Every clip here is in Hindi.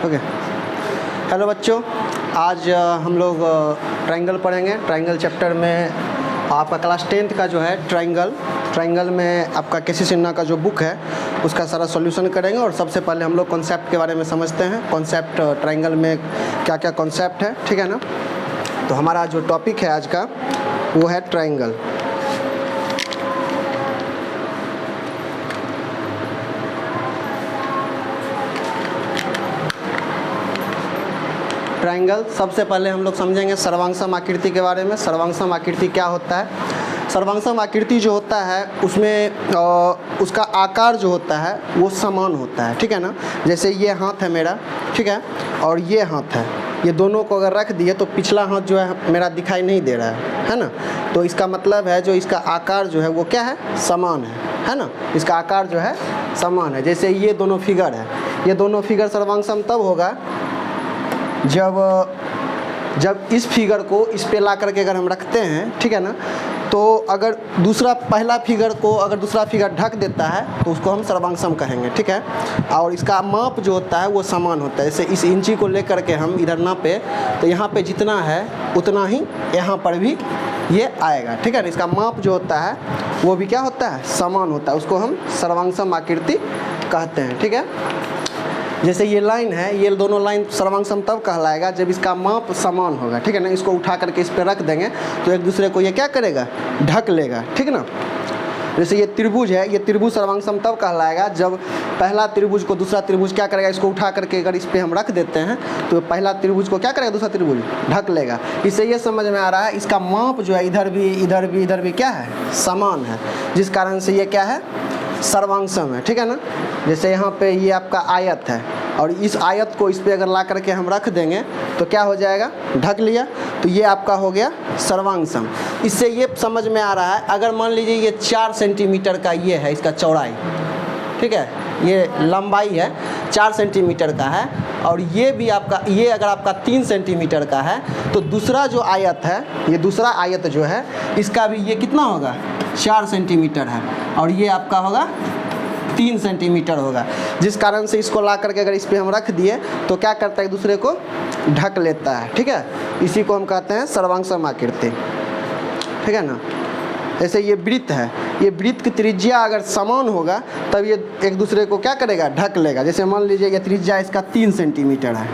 ओके। हेलो बच्चों, आज हम लोग ट्रायंगल पढ़ेंगे। ट्रायंगल चैप्टर में आपका क्लास 10th का जो है ट्रायंगल में आपका केसी सिन्हा का जो बुक है उसका सारा सॉल्यूशन करेंगे। और सबसे पहले हम लोग कॉन्सेप्ट के बारे में समझते हैं। कॉन्सेप्ट ट्रायंगल में क्या क्या कॉन्सेप्ट है, ठीक है ना। तो हमारा जो टॉपिक है आज का वो है ट्रायंगल। ट्रायंगल सबसे पहले हम लोग समझेंगे सर्वांगसम आकृति के बारे में। सर्वांगसम आकृति क्या होता है? सर्वांगसम आकृति जो होता है उसमें उसका आकार जो होता है वो समान होता है, ठीक है ना। जैसे ये हाथ है मेरा, ठीक है, और ये हाथ है। ये दोनों को अगर रख दिए तो पिछला हाथ जो है मेरा दिखाई नहीं दे रहा है ना। तो इसका मतलब है जो इसका आकार जो है वो क्या है, समान है ना। इसका आकार जो है समान है। जैसे ये दोनों फिगर है, ये दोनों फिगर सर्वांगसम तब होगा जब इस फिगर को इस पे ला करके अगर हम रखते हैं, ठीक है ना, तो अगर पहला फिगर को अगर दूसरा फिगर ढक देता है तो उसको हम सर्वांगसम कहेंगे, ठीक है। और इसका माप जो होता है वो समान होता है। जैसे इस इंची को लेकर के हम इधर नापे तो यहाँ पे जितना है उतना ही यहाँ पर भी ये आएगा, ठीक है ना। इसका माप जो होता है वो भी क्या होता है, समान होता है। उसको हम सर्वांगसम आकृति कहते हैं, ठीक है। जैसे ये लाइन है, ये दोनों लाइन सर्वांगसम तब कहलाएगा जब इसका माप समान होगा, ठीक है ना। इसको उठा करके इस पर रख देंगे तो एक दूसरे को ये क्या करेगा, ढक लेगा, ठीक ना। जैसे ये त्रिभुज है, ये त्रिभुज सर्वांगसम तब कहलाएगा जब पहला त्रिभुज को दूसरा त्रिभुज क्या करेगा, इसको उठा करके अगर इस पर हम रख देते हैं तो पहला त्रिभुज को क्या करेगा, दूसरा त्रिभुज ढक लेगा। इससे ये समझ में आ रहा है इसका माप जो है इधर भी क्या है, समान है, जिस कारण से ये क्या है, सर्वांगसम है, ठीक है ना। जैसे यहाँ पे ये आपका आयत है और इस आयत को इस पे अगर ला करके हम रख देंगे तो क्या हो जाएगा, ढक लिया, तो ये आपका हो गया सर्वांगसम। इससे ये समझ में आ रहा है अगर मान लीजिए ये 4 सेंटीमीटर का ये है इसका चौड़ाई, ठीक है, ये लंबाई है 4 सेंटीमीटर का है, और ये भी आपका ये अगर आपका 3 सेंटीमीटर का है तो दूसरा जो आयत है, ये दूसरा आयत जो है इसका भी ये कितना होगा, 4 सेंटीमीटर है, और ये आपका होगा 3 सेंटीमीटर होगा। जिस कारण से इसको ला करके अगर इस पर हम रख दिए तो क्या करता है, एक दूसरे को ढक लेता है, ठीक है। इसी को हम कहते हैं सर्वांगसम आकृति, ठीक है ना। जैसे ये वृत्त है, ये वृत्त की त्रिज्या अगर समान होगा तब ये एक दूसरे को क्या करेगा, ढक लेगा। जैसे मान लीजिए ये त्रिज्या इसका 3 सेंटीमीटर है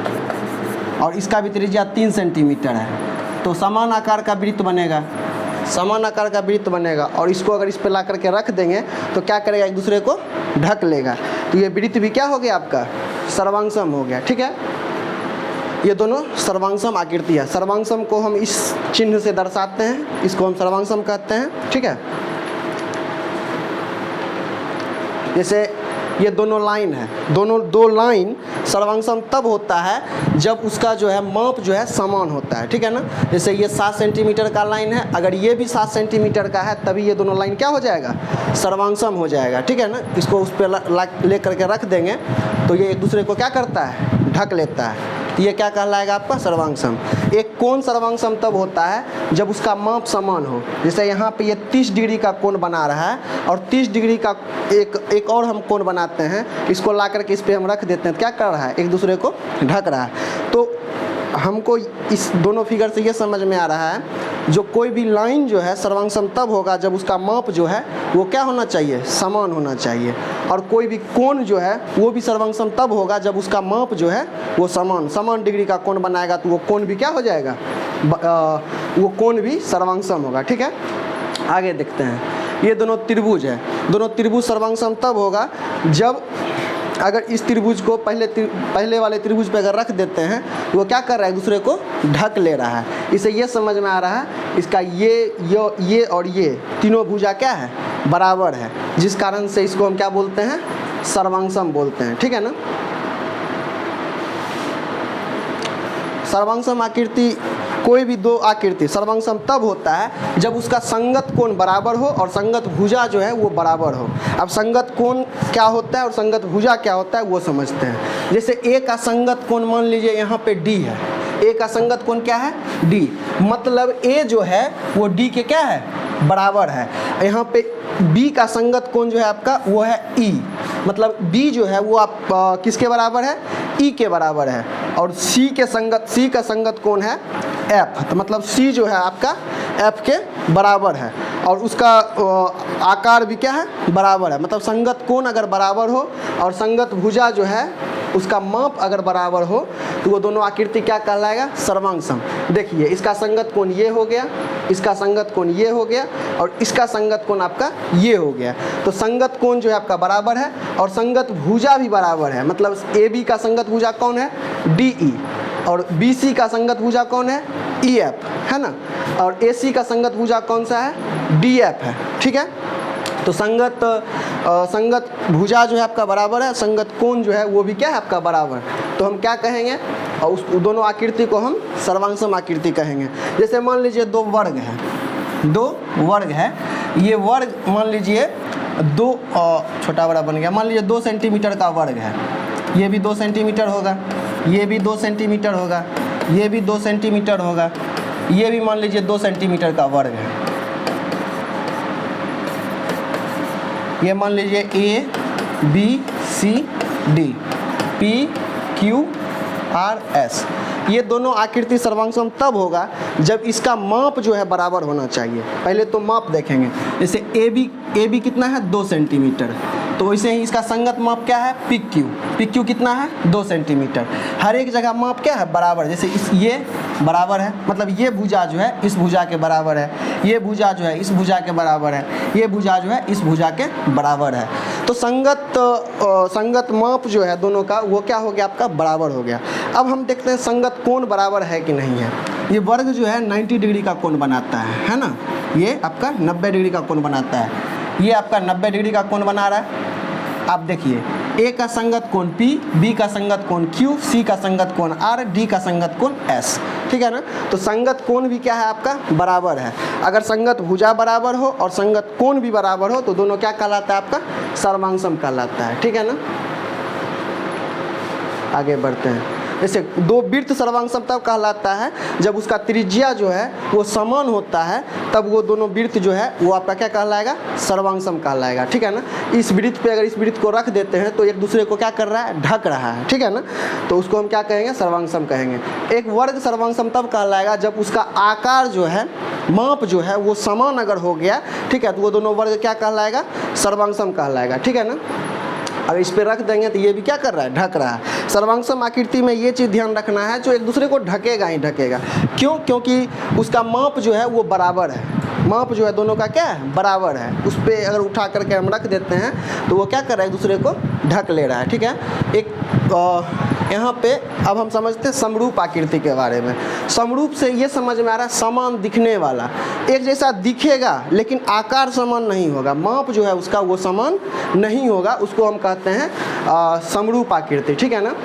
और इसका भी त्रिज्या 3 सेंटीमीटर है, तो समान आकार का वृत्त बनेगा, समान आकार का वृत्त बनेगा। और इसको अगर इस पे ला करके रख देंगे तो क्या करेगा, एक दूसरे को ढक लेगा। तो ये वृत्त भी क्या हो गया, आपका सर्वांगसम हो गया, ठीक है। ये दोनों सर्वांगसम आकृति है। सर्वांगसम को हम इस चिन्ह से दर्शाते हैं, इसको हम सर्वांगसम कहते हैं, ठीक है। जैसे ये दोनों लाइन है, दो लाइन सर्वांगसम तब होता है जब उसका जो है माप जो है समान होता है, ठीक है ना। जैसे ये 7 सेंटीमीटर का लाइन है, अगर ये भी 7 सेंटीमीटर का है तभी ये दोनों लाइन क्या हो जाएगा, सर्वांगसम हो जाएगा, ठीक है ना। इसको उस पर ले करके रख देंगे तो ये एक दूसरे को क्या करता है, ढक लेता है। ये क्या कहलाएगा आपका, सर्वांगसम। एक कोण सर्वांगसम तब होता है जब उसका माप समान हो। जैसे यहाँ पे ये 30 डिग्री का कोण बना रहा है और 30 डिग्री का एक और हम कोण बनाते हैं, इसको ला करके इस पे हम रख देते हैं, तो क्या कर रहा है, एक दूसरे को ढक रहा है। तो हमको इस दोनों फिगर से ये समझ में आ रहा है जो कोई भी लाइन जो है सर्वांगसम तब होगा जब उसका माप जो है वो क्या होना चाहिए, समान होना चाहिए। और कोई भी कोण जो है वो भी सर्वांगसम तब होगा जब उसका माप जो है वो समान डिग्री का कोण बनाएगा, तो वो कोण भी क्या हो जाएगा, वो कोण भी सर्वांगसम होगा, ठीक है। आगे देखते हैं, ये दोनों त्रिभुज है। दोनों त्रिभुज सर्वांगसम तब होगा जब अगर इस त्रिभुज को पहले वाले त्रिभुज पे अगर रख देते हैं तो वो क्या कर रहा है, एक दूसरे को ढक ले रहा है। इसे ये समझ में आ रहा है इसका ये और ये तीनों भुजा क्या है, बराबर है, जिस कारण से इसको हम क्या बोलते हैं, सर्वांगसम बोलते हैं, ठीक है ना। सर्वांगसम आकृति, कोई भी दो आकृति सर्वांगसम तब होता है जब उसका संगत कोण बराबर हो और संगत भुजा जो है वो बराबर हो। अब संगत कोण क्या होता है और संगत भुजा क्या होता है वो समझते हैं। जैसे ए का संगत कोण मान लीजिए यहाँ पे डी है, ए का संगत कोण क्या है, डी, मतलब ए जो है वो डी के क्या है, बराबर है। यहाँ पे बी का संगत कोण जो है आपका वो है ई, मतलब b जो है वो आप किसके बराबर है, e के बराबर है, और c का संगत कोण है f, तो मतलब c जो है आपका f के बराबर है, और उसका आकार भी क्या है, बराबर है। मतलब संगत कोण अगर बराबर हो और संगत भुजा जो है उसका माप अगर बराबर हो तो वो दोनों आकृति क्या कहलाएगा, सर्वांग-सम। देखिए इसका संगत कोण ये हो गया, इसका संगत कोण ये हो गया, और इसका संगत कोण आपका ये हो गया। तो संगत कोण जो है आपका बराबर है और संगत भुजा भी बराबर है। मतलब AB का संगत भुजा कौन है, DE, और BC का संगत भुजा कौन है, EF, है ना, और AC का संगत भुजा कौन सा है, DF है। ठीक है, तो संगत भुजा जो है आपका बराबर है, संगत कोण जो है वो भी क्या है आपका बराबर। तो हम क्या कहेंगे, और उस दोनों आकृति को हम सर्वांग-सम आकृति कहेंगे। जैसे मान लीजिए दो वर्ग है, ये वर्ग मान लीजिए दो छोटा बड़ा बन गया, मान लीजिए 2 सेंटीमीटर का वर्ग है, ये भी 2 सेंटीमीटर होगा, ये भी 2 सेंटीमीटर होगा, ये भी 2 सेंटीमीटर होगा, ये भी मान लीजिए 2 सेंटीमीटर का वर्ग है। ये मान लीजिए A B C D P Q R S, ये दोनों आकृति सर्वांग-सम तब होगा जब इसका माप जो है बराबर होना चाहिए। पहले तो माप देखेंगे, जैसे AB कितना है, 2 सेंटीमीटर, तो वैसे ही इसका संगत माप क्या है, PQ कितना है, 2 सेंटीमीटर। हर एक जगह माप क्या है, बराबर। जैसे ये बराबर है, मतलब ये भुजा जो है इस भुजा के बराबर है, ये भुजा जो है इस भुजा के बराबर है, ये भुजा जो है इस भुजा के बराबर है। तो संगत माप जो है दोनों का वो क्या हो गया, आपका बराबर हो गया। अब हम देखते हैं संगत कोण बराबर है कि नहीं है। ये वर्ग जो है 90 डिग्री का कोण बनाता है ना, ये आपका 90 डिग्री का कोण बनाता है, ये आपका 90 डिग्री का कोण बना रहा है। आप देखिए A का संगत कोण P, B का संगत कोण Q, C का संगत कोण R, D का संगत कोण S, ठीक है ना। तो संगत कोण भी क्या है आपका, बराबर है। अगर संगत भुजा बराबर हो और संगत कोण भी बराबर हो तो दोनों क्या कहलाता है, आपका सर्वांग-सम कहलाता है, ठीक है ना। आगे बढ़ते हैं। जैसे दो वृत्त सर्वांग-सम तब कहलाता है जब उसका त्रिज्या जो है वो समान होता है, तब वो दोनों वृत्त जो है वो आपका क्या कहलाएगा, सर्वांग-सम कहलाएगा, ठीक है ना। इस वृत्त पे अगर इस वृत्त को रख देते हैं तो एक दूसरे को क्या कर रहा है, ढक रहा है, ठीक है ना, तो उसको हम क्या कहेंगे, सर्वांग-सम कहेंगे। एक वर्ग सर्वांग-सम तब कहलाएगा जब उसका आकार जो है, माप जो है वो समान अगर हो गया, ठीक है, तो वो दोनों वर्ग क्या कहलाएगा, सर्वांग-सम कहलाएगा, ठीक है ना। अब इस पे रख देंगे तो ये भी क्या कर रहा है, ढक रहा है। सर्वांग-सम आकृति में ये चीज़ ध्यान रखना है, जो एक दूसरे को ढकेगा ही ढकेगा। क्यों, क्योंकि उसका माप जो है वो बराबर है, माप जो है दोनों का क्या है, बराबर है। उस पर अगर उठा करके हम रख देते हैं तो वो क्या कर रहा है, एक दूसरे को ढक ले रहा है, ठीक है। एक यहाँ पे अब हम समझते हैं समरूप आकृति के बारे में। समरूप से ये समझ में आ रहा है समान दिखने वाला, एक जैसा दिखेगा लेकिन आकार समान नहीं होगा, माप जो है उसका वो समान नहीं होगा, उसको हम कहते हैं समरूप आकृति, ठीक है ना।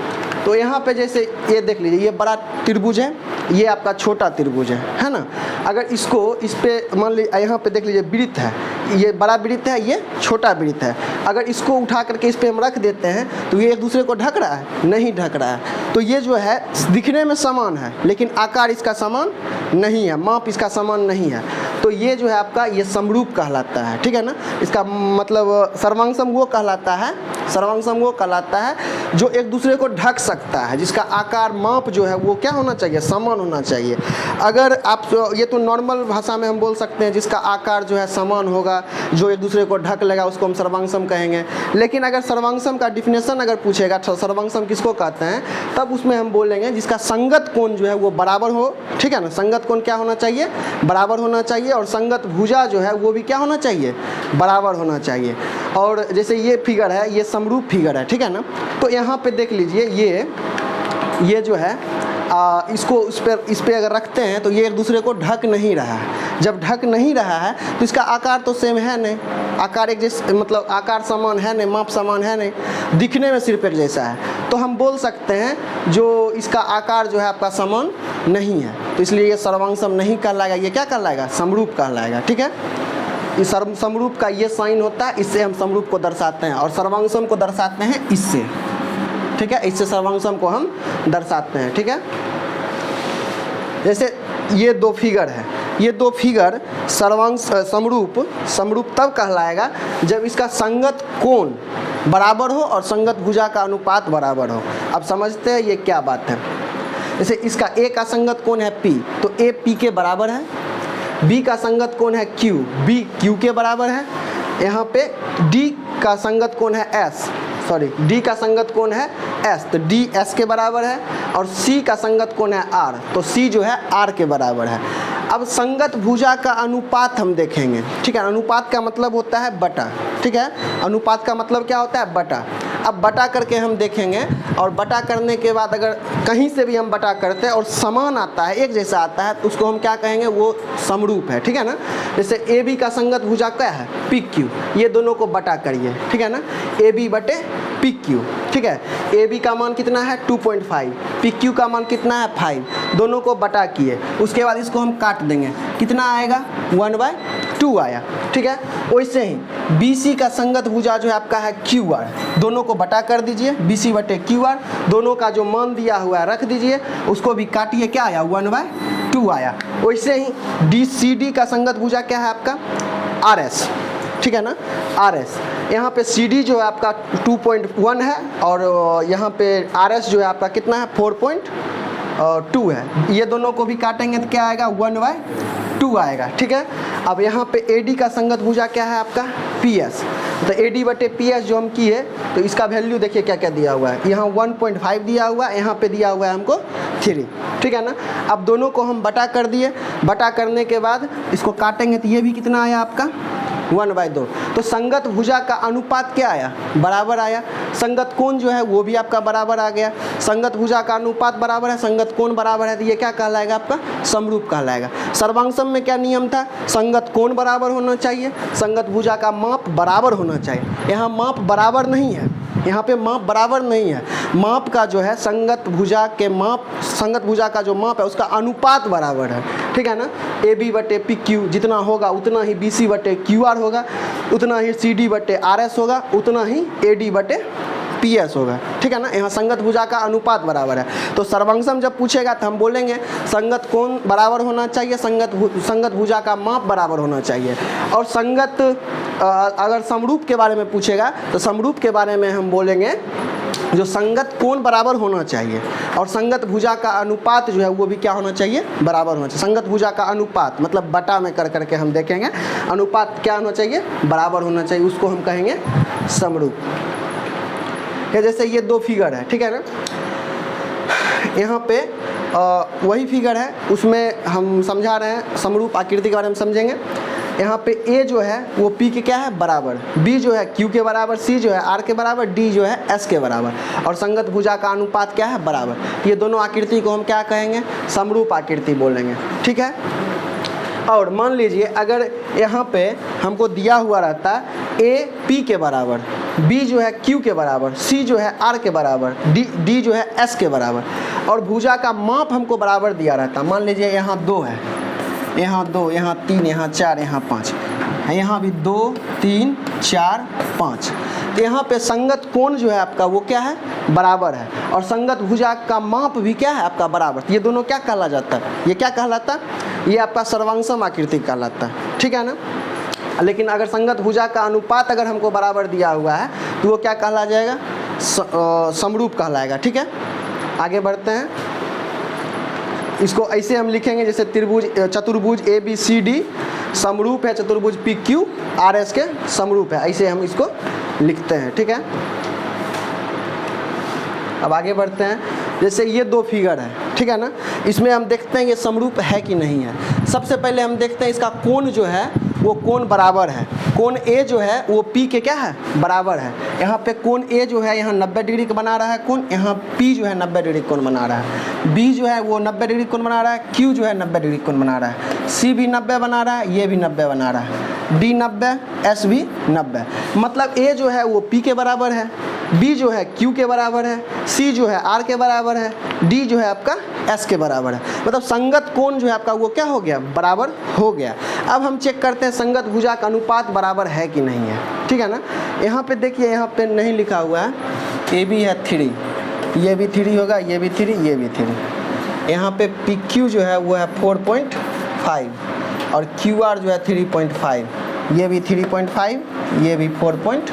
तो यहाँ पे जैसे ये देख लीजिए, ये बड़ा त्रिभुज है, ये आपका छोटा त्रिभुज है ना। अगर इसको इस पे मान लीजिए, यहाँ पे देख लीजिए वृत्त है, ये बड़ा वृत्त है, ये छोटा वृत्त है। अगर इसको उठा करके इस पे हम रख देते हैं तो ये एक दूसरे को ढक रहा है, नहीं ढक रहा है। तो ये जो है दिखने में समान है लेकिन आकार इसका समान नहीं है, माप इसका समान नहीं है। तो ये जो है आपका ये समरूप कहलाता है, ठीक है ना। इसका मतलब सर्वांग-सम वो कहलाता है, सर्वांग-सम वो कहलाता है जो एक दूसरे को ढक सकता है, जिसका आकार माप जो है वो क्या होना चाहिए, समान होना चाहिए। अगर आप ये तो नॉर्मल भाषा में हम बोल सकते हैं जिसका आकार जो है समान होगा, जो एक दूसरे को ढक लेगा, उसको हम सर्वांग-सम कहेंगे। लेकिन अगर सर्वांग-सम का डिफिनेशन अगर पूछेगा सर्वांग-सम किसको कहते हैं, तब उसमें हम बोलेंगे जिसका संगत कोण जो है वो बराबर हो, ठीक है ना। संगत कोण क्या होना चाहिए, बराबर होना चाहिए, और संगत भुजा जो है वो भी क्या होना चाहिए, बराबर होना चाहिए। और जैसे ये फिगर है, ये समरूप फिगर है, ठीक है ना। तो यहाँ पे देख लीजिए ये जो है इसको इस पे अगर रखते हैं तो ये एक दूसरे को ढक नहीं रहा है। जब ढक नहीं रहा है तो इसका आकार तो सेम है नहीं, आकार एक जैसे, मतलब आकार समान है नहीं, माप समान है नहीं, दिखने में सिर्फ एक जैसा है। तो हम बोल सकते हैं जो इसका आकार जो है आपका समान नहीं है, तो इसलिए ये सर्वांग-सम नहीं कहलाएगा, ये क्या कहलाएगा, समरूप कहलाएगा, ठीक है। इस समरूप का ये साइन होता है, इससे हम समरूप को दर्शाते हैं, और सर्वांग-सम को दर्शाते हैं इससे, ठीक है। इससे सर्वांग-सम को हम दर्शाते हैं, ठीक है। जैसे ये दो फिगर है, ये दो फिगर समरूप तब कहलाएगा जब इसका संगत कोण बराबर हो और संगत भुजा का अनुपात बराबर हो। अब समझते हैं ये क्या बात है। जैसे इसका ए का संगत कोण है P, तो A P के बराबर है। B का संगत कोण है Q, B Q के बराबर है। यहाँ पे D का संगत कोण है D का संगत कोण है S, तो D S के बराबर है। और C का संगत कोण है R, तो C जो है R के बराबर है। अब संगत भुजा का अनुपात हम देखेंगे, ठीक है। अनुपात का मतलब होता है बटा, ठीक है। अनुपात का मतलब क्या होता है? बटा। अब बटा करके हम देखेंगे, और बटा करने के बाद अगर कहीं से भी हम बटा करते हैं और समान आता है, एक जैसा आता है, तो उसको हम क्या कहेंगे? वो समरूप है, ठीक है ना। जैसे ए बी का संगत भुजा क्या है? P Q. ये दोनों को बटा करिए, ठीक है ना। ए बी बटे पी क्यू, ठीक है। ए बी का मान कितना है? 2.5, पी क्यू का मान कितना है? 5। दोनों को बटा किए, उसके बाद इसको हम काट देंगे, कितना आएगा? 1/2 आया, ठीक है। वैसे ही बी सी का संगत भुजा जो है आपका है क्यू आर। दोनों को बटा कर दीजिए, बी सी बटे क्यू आर। दोनों का जो मान दिया हुआ है रख दीजिए, उसको भी काटिए, क्या आया? 1/2 आया। वैसे ही डी सी डी का संगत भुजा क्या है आपका? आर एस, ठीक है ना, आर एस। यहाँ पे सी डी जो है आपका 2.1 है, और यहाँ पे आर एस जो है आपका कितना है? 4.2 है। ये दोनों को भी काटेंगे तो क्या आएगा? 1/2 आएगा, ठीक है। अब यहाँ पे ए डी का संगत भुजा क्या है आपका? P S. तो ए डी बटे पी एस जो हम किए, तो इसका वैल्यू देखिए क्या क्या दिया हुआ है। यहाँ 1.5 दिया हुआ है, यहाँ पे दिया हुआ है हमको 3, ठीक है ना। अब दोनों को हम बटा कर दिए, बटा करने के बाद इसको काटेंगे तो ये भी कितना आया आपका? 1/2। तो संगत भुजा का अनुपात क्या आया? बराबर आया। संगत कोण जो है वो भी आपका बराबर आ गया। संगत भुजा का अनुपात बराबर है, संगत कोण बराबर है, तो ये क्या कहलाएगा? आपका समरूप कहलाएगा। सर्वांगसम में क्या नियम था? संगत कोण बराबर होना चाहिए, संगत भुजा का माप बराबर होना चाहिए। यहाँ माप बराबर नहीं है, यहाँ पे माप बराबर नहीं है। माप का जो है संगत भुजा के माप, संगत भुजा का जो माप है उसका अनुपात बराबर है, ठीक है ना। ए बी बटे पी क्यू जितना होगा उतना ही बी सी बटे क्यू आर होगा, उतना ही सी डी बटे आर एस होगा, उतना ही ए डी बटे पी एस होगा, ठीक है ना। यहाँ संगत भुजा का अनुपात बराबर है। तो सर्वांगसम जब पूछेगा तो हम बोलेंगे संगत कोण बराबर होना चाहिए, संगत भुजा का माप बराबर होना चाहिए। और संगत अगर समरूप के बारे में पूछेगा तो समरूप के बारे में हम बोलेंगे जो संगत कोण बराबर होना चाहिए, और संगत भुजा का अनुपात जो है वो भी क्या होना चाहिए? बराबर होना चाहिए। संगत भुजा का अनुपात मतलब बटा में कर करके हम देखेंगे, अनुपात क्या होना चाहिए? बराबर होना चाहिए, उसको हम कहेंगे समरूप। जैसे ये 2 फिगर है, ठीक है ना। यहाँ पे वही फिगर है, उसमें हम समझा रहे हैं समरूप आकृति के बारे में समझेंगे। यहाँ पे ए जो है वो पी के क्या है? बराबर, बी जो है क्यू के बराबर, सी जो है आर के बराबर, डी जो है एस के बराबर, और संगत भुजा का अनुपात क्या है? बराबर। ये दोनों आकृति को हम क्या कहेंगे? समरूप आकृति बोलेंगे, ठीक है। और मान लीजिए अगर यहाँ पे हमको दिया हुआ रहता ए पी के बराबर, बी जो है क्यू के बराबर, सी जो है आर के बराबर, डी जो है एस के बराबर, और भुजा का माप हमको बराबर दिया रहता। मान लीजिए यहाँ 2 है, यहाँ 2, यहाँ 3, यहाँ 4, यहाँ 5, यहाँ भी 2, 3, 4, 5। तो यहाँ पे संगत कोण जो है आपका वो क्या है? बराबर है, और संगत भुजा का माप भी क्या है? आपका बराबर। तो ये दोनों क्या कहला जाता है? ये क्या कहलाता है? ये आपका सर्वांगसम आकृति कहलाता है, ठीक है ना। लेकिन अगर संगत भुजा का अनुपात अगर हमको बराबर दिया हुआ है तो वो क्या कहला जाएगा? समरूप कहलाएगा, ठीक है। आगे बढ़ते हैं। इसको ऐसे हम लिखेंगे जैसे त्रिभुज चतुर्भुज ए बी सी डी समरूप है चतुर्भुज पी क्यू आर एस के समरूप है, ऐसे हम इसको लिखते हैं, ठीक है। अब आगे बढ़ते हैं। जैसे ये 2 फिगर है, ठीक है ना। इसमें हम देखते हैं ये समरूप है कि नहीं है। सबसे पहले हम देखते हैं इसका कोण जो है वो कोण बराबर है। कोण ए जो है वो पी के क्या है? बराबर है। यहाँ पे कोण ए जो है यहाँ 90 डिग्री का बना रहा है कोण, यहाँ पी जो है 90 डिग्री कोण बना रहा है, बी जो है वो 90 डिग्री कोण बना रहा है, क्यू जो है 90 डिग्री कोण बना रहा है, सी भी 90 बना रहा है, ये भी 90 बना रहा है, डी 90, एस भी 90। मतलब ए जो है वो पी के बराबर है, बी जो है क्यू के बराबर है, सी जो है आर के बराबर है, डी जो है आपका एस के बराबर है। मतलब संगत कोण जो है आपका वो क्या हो गया? बराबर हो गया। अब हम चेक करते हैं संगत भुजा का अनुपात बराबर है कि नहीं है, ठीक है ना। यहाँ पे देखिए, यहाँ पे नहीं लिखा हुआ है, ए बी है 3, ये भी 3 होगा, ये भी 3, ये भी 3। यहाँ पे पी क्यू जो है वो है 4.5 और क्यू आर जो है 3.5, ये भी 3.5, ये भी 4.5।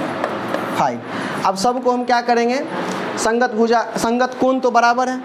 अब सबको हम क्या करेंगे, संगत भुजा, संगत कोण तो बराबर है,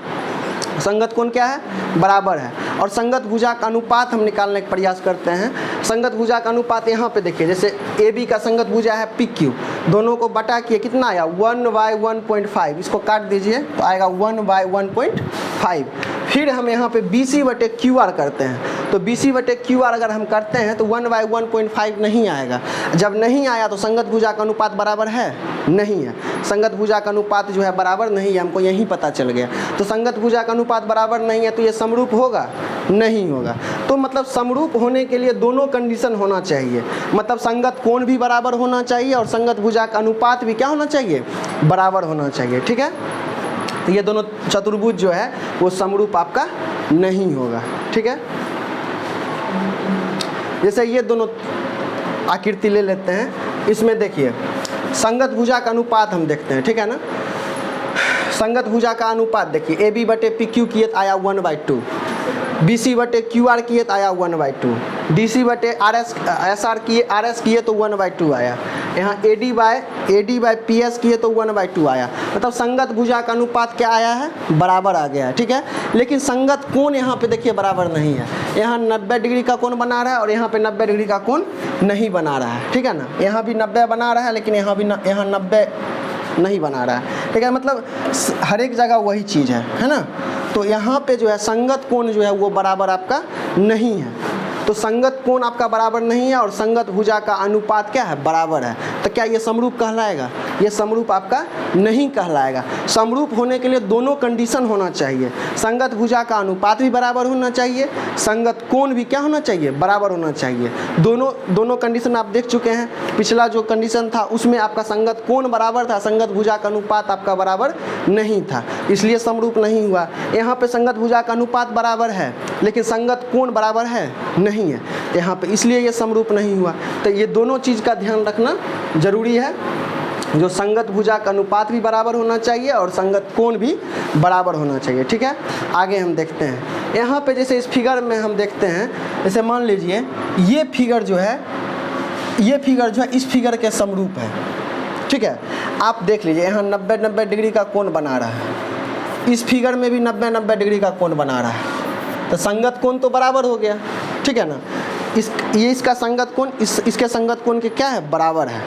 संगत कोण क्या है, बराबर है, और संगत भुजा का अनुपात हम निकालने का प्रयास करते हैं। संगत भुजा का अनुपात यहाँ पे देखिए, जैसे ए बी का संगत भुजा है पी क्यू, दोनों को बटा किए कितना आया 1/1.5, इसको काट दीजिए तो आएगा 1/1.5। फिर हम यहाँ पे बी सी बटे क्यू आर करते हैं, तो बी सी बटे क्यू आर अगर हम करते हैं तो 1/1.5 नहीं आएगा। जब नहीं आया तो संगत भुजा का अनुपात बराबर है, नहीं है, संगत भुजा का अनुपात जो है बराबर नहीं है, हमको यहीं पता चल गया। तो संगत भुजा का अनुपात बराबर नहीं है तो ये समरूप होगा, नहीं होगा। तो मतलब समरूप होने के लिए दोनों कंडीशन होना चाहिए, मतलब संगत कोण भी बराबर होना चाहिए और संगत भुजा का अनुपात भी क्या होना चाहिए, बराबर होना चाहिए, ठीक है। तो ये दोनों चतुर्भुज जो है वो समरूप आपका नहीं होगा, ठीक है। जैसे ये दोनों आकृति ले लेते हैं, इसमें देखिए संगत भुजा का अनुपात हम देखते हैं, ठीक है ना। संगत भुजा का अनुपात देखिए, ए बी बटे पी क्यू किए तो आया 1/2, बी सी बटे क्यू आर किए तो आया 1/2, डी सी बटे आर एस किए तो 1/2 आया, यहाँ A D by P S किए तो 1/2 आया। मतलब संगत भुजा का अनुपात क्या आया है, बराबर आ गया है, ठीक है। लेकिन संगत कोण यहाँ पे देखिए बराबर नहीं है, यहाँ 90 डिग्री का कोण बना रहा है और यहाँ पे 90 डिग्री का कोण नहीं बना रहा है, ठीक है ना। यहाँ भी 90 बना रहा है लेकिन यहाँ 90 नहीं बना रहा है, ठीक है। मतलब हर एक जगह वही चीज़ है ना। तो यहाँ पे जो है संगत कोण जो है वो बराबर आपका नहीं है, तो संगत कोण आपका बराबर नहीं है और संगत भुजा का अनुपात क्या है, बराबर है। तो क्या ये समरूप कहलाएगा, ये समरूप आपका नहीं कहलाएगा। समरूप होने के लिए दोनों कंडीशन होना चाहिए, संगत भुजा का अनुपात भी बराबर होना चाहिए, संगत कोण भी क्या होना चाहिए, बराबर होना चाहिए। दोनों कंडीशन आप देख चुके हैं, पिछला जो कंडीशन था उसमें आपका संगत कोण बराबर था, संगत भुजा का अनुपात आपका बराबर नहीं था, इसलिए समरूप नहीं हुआ। यहाँ पे संगत भुजा का अनुपात बराबर है लेकिन संगत कोण बराबर है नहीं है यहाँ पे, इसलिए ये समरूप नहीं हुआ। तो ये दोनों चीज़ का ध्यान रखना जरूरी है, जो संगत भुजा का अनुपात भी बराबर होना चाहिए और संगत कोण भी बराबर होना चाहिए, ठीक है। आगे हम देखते हैं, यहाँ पे जैसे इस फिगर में हम देखते हैं, जैसे मान लीजिए ये फिगर जो है इस फिगर के समरूप है, ठीक है। आप देख लीजिए यहाँ 90 डिग्री का कोण बना रहा है, इस फिगर में भी 90 डिग्री का कोण बना रहा है, तो संगत कोण तो बराबर हो गया, ठीक है ना। ये इसका संगत कोण इसके संगत कोण के क्या है, बराबर है।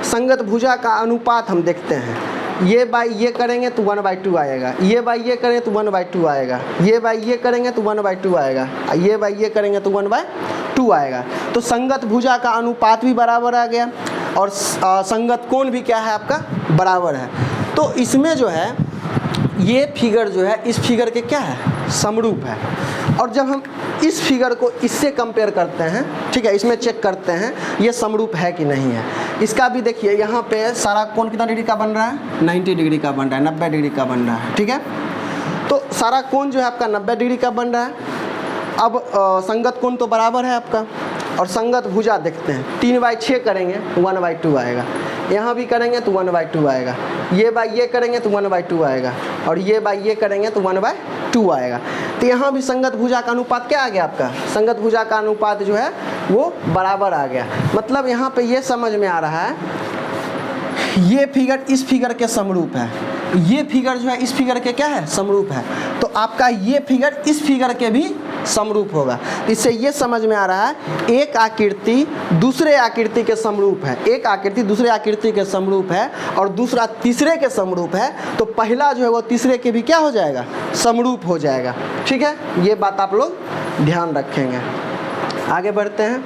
संगत भुजा का अनुपात हम देखते हैं, ये बाई ये करेंगे तो 1/2 आएगा, ये बाई ये करेंगे तो 1/2 आएगा, ये बाई ये करेंगे तो 1/2 आएगा, ये बाई ये करेंगे तो 1/2 आएगा। तो संगत भुजा का अनुपात भी बराबर आ गया और संगत कोण भी क्या है आपका, बराबर है। तो इसमें जो है ये फिगर जो है इस फिगर के क्या है, समरूप है। और जब हम इस फिगर को इससे कंपेयर करते हैं, ठीक है, इसमें चेक करते हैं ये समरूप है कि नहीं है। इसका भी देखिए यहाँ पे सारा कोण कितना डिग्री का बन रहा है, 90 डिग्री का बन रहा है, 90 डिग्री का बन रहा है, ठीक है। तो सारा कोण जो है आपका 90 डिग्री का बन रहा है। अब संगत कोण तो बराबर है आपका, और संगत भुजा देखते हैं, 3/6 करेंगे 1/2 आएगा, यहाँ भी करेंगे तो 1/2 आएगा, ये बाई ये करेंगे तो 1/2 आएगा, और ये बाई ये करेंगे तो 1/2 आएगा। तो यहाँ भी संगत भुजा का अनुपात क्या आ गया आपका, संगत भुजा का अनुपात जो है वो बराबर आ गया। मतलब यहाँ पे ये समझ में आ रहा है ये फिगर इस फिगर के समरूप है, ये फिगर जो है इस फिगर के क्या है, समरूप है। तो आपका ये फिगर इस फिगर के भी समरूप होगा। इससे ये समझ में आ रहा है एक आकृति दूसरे आकृति के समरूप है, एक आकृति दूसरे आकृति के समरूप है और दूसरा तीसरे के समरूप है, तो पहला जो है वो तीसरे के भी क्या हो जाएगा, समरूप हो जाएगा, ठीक है। ये बात आप लोग ध्यान रखेंगे। आगे बढ़ते हैं,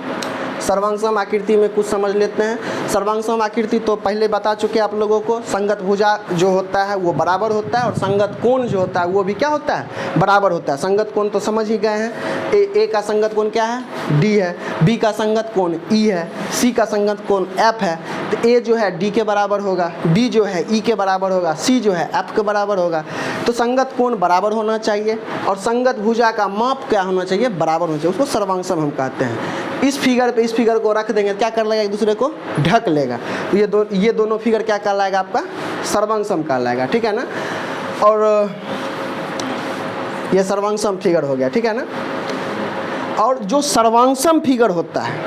सर्वांगसम आकृति में कुछ समझ लेते हैं। सर्वांगसम आकृति तो पहले बता चुके आप लोगों को, संगत भुजा जो होता है वो बराबर होता है और संगत कोण जो होता है वो भी क्या होता है, बराबर होता है। संगत कोण तो समझ ही गए हैं, ए का संगत कोण क्या है, डी है, बी का संगत कोण ई है, सी का संगत कोण एफ है। तो ए जो है डी के बराबर होगा, बी जो है ई के बराबर होगा, सी जो है एफ के बराबर होगा। तो संगत कोण बराबर होना चाहिए और संगत भुजा का माप क्या होना चाहिए, बराबर होना चाहिए, उसको सर्वांगसम हम कहते हैं। इस फिगर पे इस फिगर को रख देंगे, क्या कर लेगा, एक दूसरे को ढक लेगा। तो ये दोनों फिगर क्या कहलाएगा आपका, सर्वांगसम कहलाएगा, ठीक है ना। और ये सर्वांगसम फिगर हो गया, ठीक है ना। और जो सर्वांगसम फिगर होता है,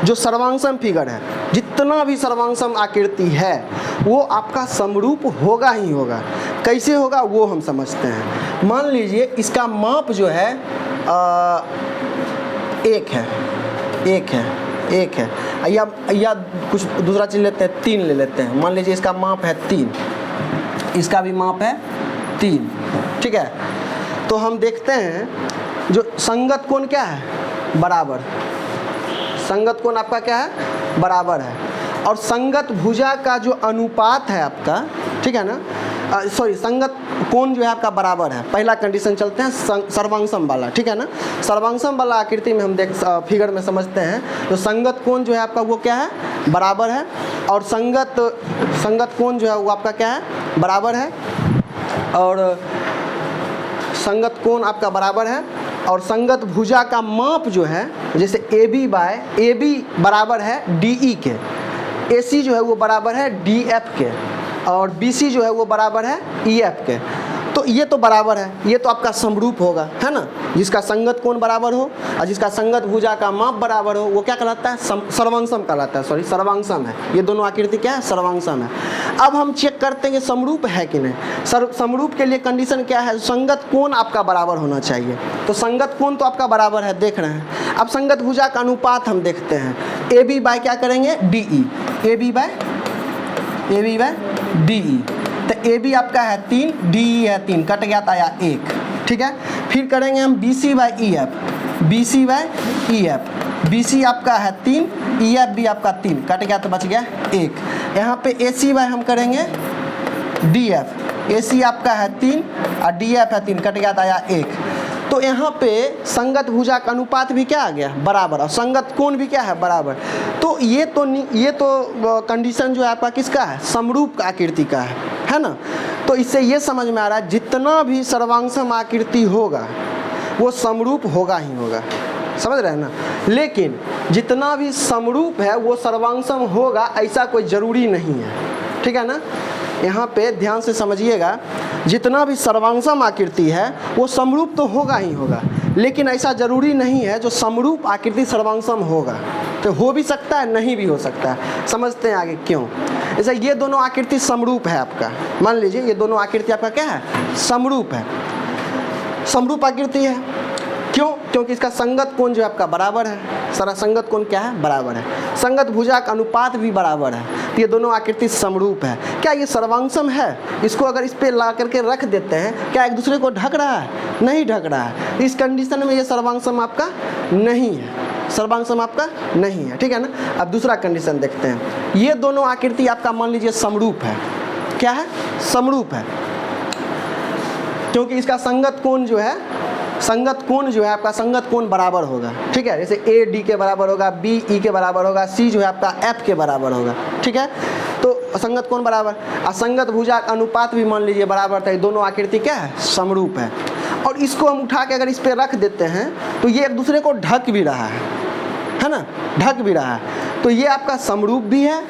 जो सर्वांगसम फिगर है, जितना भी सर्वांगसम आकृति है वो आपका समरूप होगा ही होगा। कैसे होगा वो हम समझते हैं। मान लीजिए इसका माप जो है एक है या कुछ दूसरा चीज़ लेते हैं, 3 ले लेते हैं। मान लीजिए इसका माप है 3, इसका भी माप है 3, ठीक है। तो हम देखते हैं जो संगत कोण क्या है, बराबर। संगत कोण आपका क्या है, बराबर है। और संगत भुजा का जो अनुपात है आपका, ठीक है ना, संगत कोण जो है आपका बराबर है। पहला कंडीशन चलते हैं सर्वांगसम वाला, ठीक है ना। सर्वांगसम वाला आकृति में हम फिगर में समझते हैं तो संगत कोण जो है आपका वो क्या है, बराबर है। और संगत कोण जो है वो आपका क्या है, बराबर है। और संगत कोण आपका बराबर है। और संगत भुजा का माप जो है, जैसे AB बराबर है DE के, AC जो है वो बराबर है DF के, और BC जो है वो बराबर है EF के। तो ये तो बराबर है, ये तो आपका समरूप होगा, है ना। जिसका संगत कोण बराबर हो और जिसका संगत भुजा का माप बराबर हो वो क्या कहलाता है, सर्वांगसम कहलाता है। सर्वांगसम है। ये दोनों आकृति क्या है, सर्वांगसम है। अब हम चेक करते हैं कि समरूप है कि नहीं। समरूप के लिए कंडीशन क्या है, संगत कोण आपका बराबर होना चाहिए। तो संगत कोण तो आपका बराबर है, देख रहे हैं। अब संगत भुजा का अनुपात हम देखते हैं, AB बाय क्या करेंगे, DE। AB by DE। तो AB आपका है 3, DE है 3, कट गया था या 1, ठीक है। फिर करेंगे हम BC बाय EF। BC आपका है 3, EF भी आपका 3, कट गया तो बच गया 1। यहाँ पे AC बाय हम करेंगे DF। AC आपका है 3 और DF है 3, कट गया था या 1। तो यहाँ पे संगत भुजा का अनुपात भी क्या आ गया, बराबर। और संगत कोण भी क्या है, बराबर। तो ये तो कंडीशन जो है आपका किसका है, समरूप आकृति का है ना। तो इससे ये समझ में आ रहा है जितना भी सर्वांगसम आकृति होगा वो समरूप होगा ही होगा, समझ रहे हैं ना। लेकिन जितना भी समरूप है वो सर्वांगसम होगा ऐसा कोई ज़रूरी नहीं है, ठीक है ना। यहाँ पे ध्यान से समझिएगा, जितना भी सर्वांगसम आकृति है वो समरूप तो होगा ही होगा, लेकिन ऐसा ज़रूरी नहीं है जो समरूप आकृति सर्वांगसम होगा। तो हो भी सकता है, नहीं भी हो सकता है। समझते हैं आगे क्यों। जैसे ये दोनों आकृति समरूप है आपका, मान लीजिए ये दोनों आकृति आपका क्या है, समरूप है, समरूप आकृति है। क्यों, क्योंकि इसका संगत कोण जो है आपका बराबर है। सारा संगत कोण क्या है, बराबर है। संगत भुजा का अनुपात भी बराबर है। तो ये दोनों आकृति समरूप है। क्या ये सर्वांगसम है, इसको अगर इस पे ला करके रख देते हैं, क्या एक दूसरे को ढक रहा है, नहीं ढक रहा है। इस कंडीशन में ये सर्वांगसम आपका नहीं है, सर्वांगसम आपका नहीं है, ठीक है ना। अब दूसरा कंडीशन देखते हैं। ये दोनों आकृति आपका मान लीजिए समरूप है। क्या है, समरूप है, क्योंकि इसका संगत कोण जो है आपका संगत कोण बराबर होगा, ठीक है। जैसे AD के बराबर होगा, B E के बराबर होगा, C जो है आपका F के बराबर होगा, ठीक है। तो संगत कोण बराबर। असंगत भुजा अनुपात भी मान लीजिए बराबर था। ये दोनों आकृति क्या है, समरूप है। और इसको हम उठा के अगर इस पर रख देते हैं तो ये एक दूसरे को ढक भी रहा है ना, ढक भी रहा है। तो ये आपका समरूप भी है